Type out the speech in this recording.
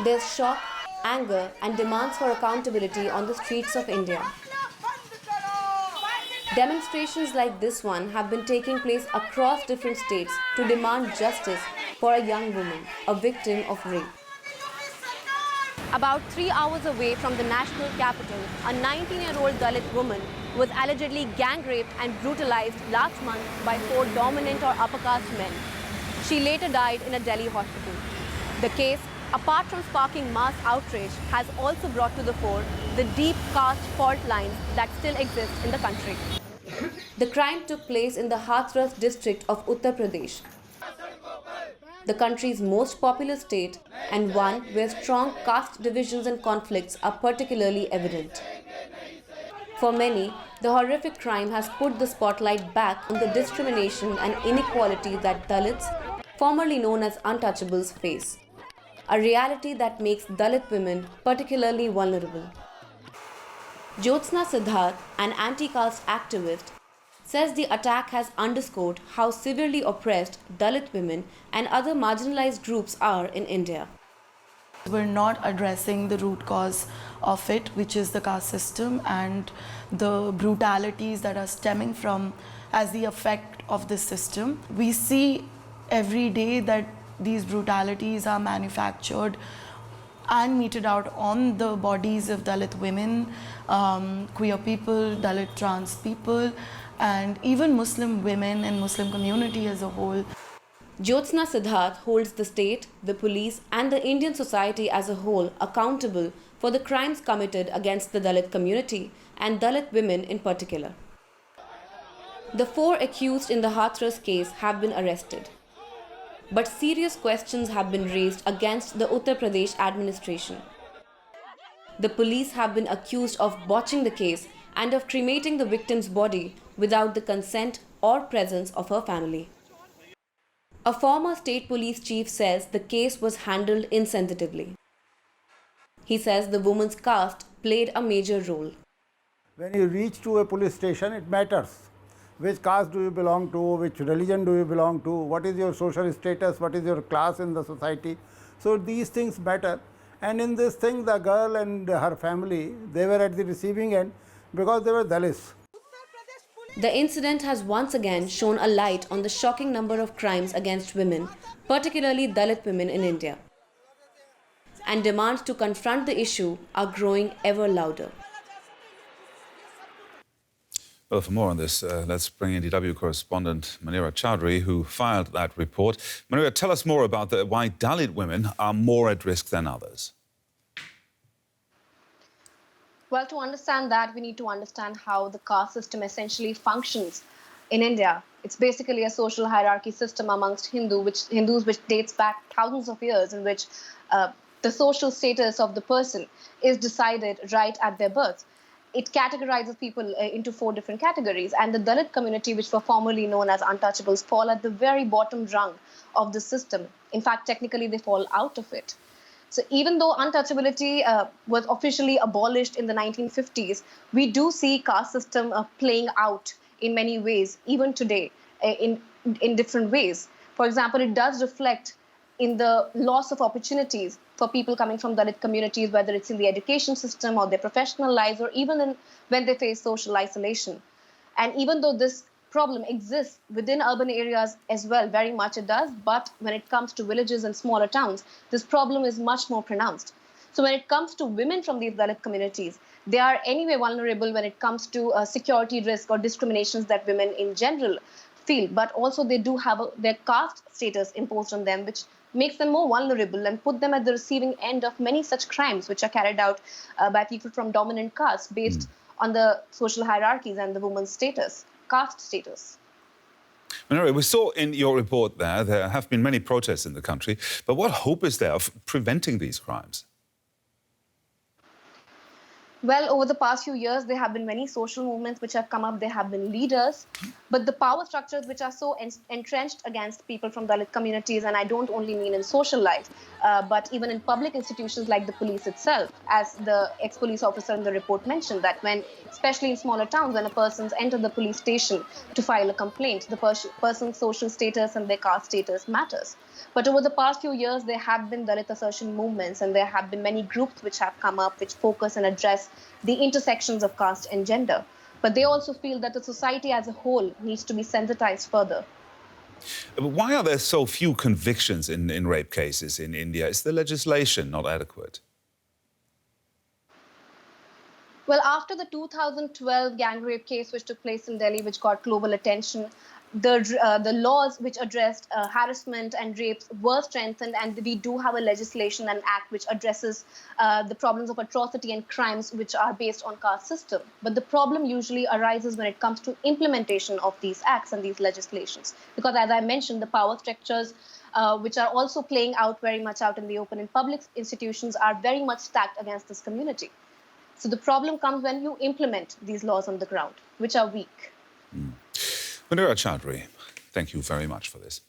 There's shock, anger, and demands for accountability on the streets of India. Demonstrations like this one have been taking place across different states to demand justice for a young woman, a victim of rape. About 3 hours away from the national capital, a 19-year-old Dalit woman was allegedly gang raped and brutalized last month by 4 dominant or upper caste men. She later died in a Delhi hospital. The case, apart from sparking mass outrage, has also brought to the fore the deep caste fault lines that still exist in the country. The crime took place in the Hathras district of Uttar Pradesh, the country's most populous state and one where strong caste divisions and conflicts are particularly evident. For many, the horrific crime has put the spotlight back on the discrimination and inequality that Dalits, formerly known as untouchables, face. A reality that makes Dalit women particularly vulnerable. Jyotsna Siddharth, an anti-caste activist, says the attack has underscored how severely oppressed Dalit women and other marginalized groups are in India. We're not addressing the root cause of it, which is the caste system and the brutalities that are stemming from as the effect of this system. We see every day that these brutalities are manufactured and meted out on the bodies of Dalit women, queer people, Dalit trans people, and even Muslim women and Muslim community as a whole. Jyotsna Siddharth holds the state, the police, and the Indian society as a whole accountable for the crimes committed against the Dalit community and Dalit women in particular. The 4 accused in the Hathras case have been arrested. But serious questions have been raised against the Uttar Pradesh administration. The police have been accused of botching the case and of cremating the victim's body without the consent or presence of her family. A former state police chief says the case was handled insensitively. He says the woman's caste played a major role. When you reach to a police station, it matters. Which caste do you belong to? Which religion do you belong to? What is your social status? What is your class in the society? So these things matter. And in this thing, the girl and her family, they were at the receiving end because they were Dalits. The incident has once again shone a light on the shocking number of crimes against women, particularly Dalit women in India. And demands to confront the issue are growing ever louder. Well, for more on this, let's bring in DW correspondent Manira Chowdhury, who filed that report. Manira, tell us more about why Dalit women are more at risk than others. Well, to understand that, we need to understand how the caste system essentially functions in India. It's basically a social hierarchy system amongst Hindus which dates back thousands of years, in which the social status of the person is decided right at their birth. It categorizes people into 4 different categories, and the Dalit community, which were formerly known as untouchables, fall at the very bottom rung of the system. In fact, technically, they fall out of it. So even though untouchability was officially abolished in the 1950s, we do see caste system playing out in many ways, even today, in different ways. For example, it does reflect in the loss of opportunities for people coming from Dalit communities, whether it's in the education system or their professional lives, or even when they face social isolation. And even though this problem exists within urban areas as well, very much it does, but when it comes to villages and smaller towns, this problem is much more pronounced. So when it comes to women from these Dalit communities, they are anyway vulnerable when it comes to security risk or discriminations that women in general feel, but also they do have their caste status imposed on them, which makes them more vulnerable and put them at the receiving end of many such crimes which are carried out by people from dominant castes based on the social hierarchies and the woman's status, caste status. Manira, we saw in your report there have been many protests in the country, but what hope is there of preventing these crimes? Well, over the past few years, there have been many social movements which have come up. There have been leaders, but the power structures which are so entrenched against people from Dalit communities, and I don't only mean in social life, but even in public institutions like the police itself, as the ex-police officer in the report mentioned, that when, especially in smaller towns, when a person's entered the police station to file a complaint, the person's social status and their caste status matters. But over the past few years, there have been Dalit assertion movements, and there have been many groups which have come up which focus and address the intersections of caste and gender. But they also feel that the society as a whole needs to be sensitized further. But why are there so few convictions in rape cases in India? Is the legislation not adequate? Well, after the 2012 gang rape case, which took place in Delhi, which got global attention, the laws which addressed harassment and rapes were strengthened, and we do have a legislation and act which addresses the problems of atrocity and crimes which are based on caste system. But the problem usually arises when it comes to implementation of these acts and these legislations, because as I mentioned, the power structures which are also playing out very much out in the open in public institutions are very much stacked against this community. So the problem comes when you implement these laws on the ground, which are weak. Munira Chowdhury, thank you very much for this.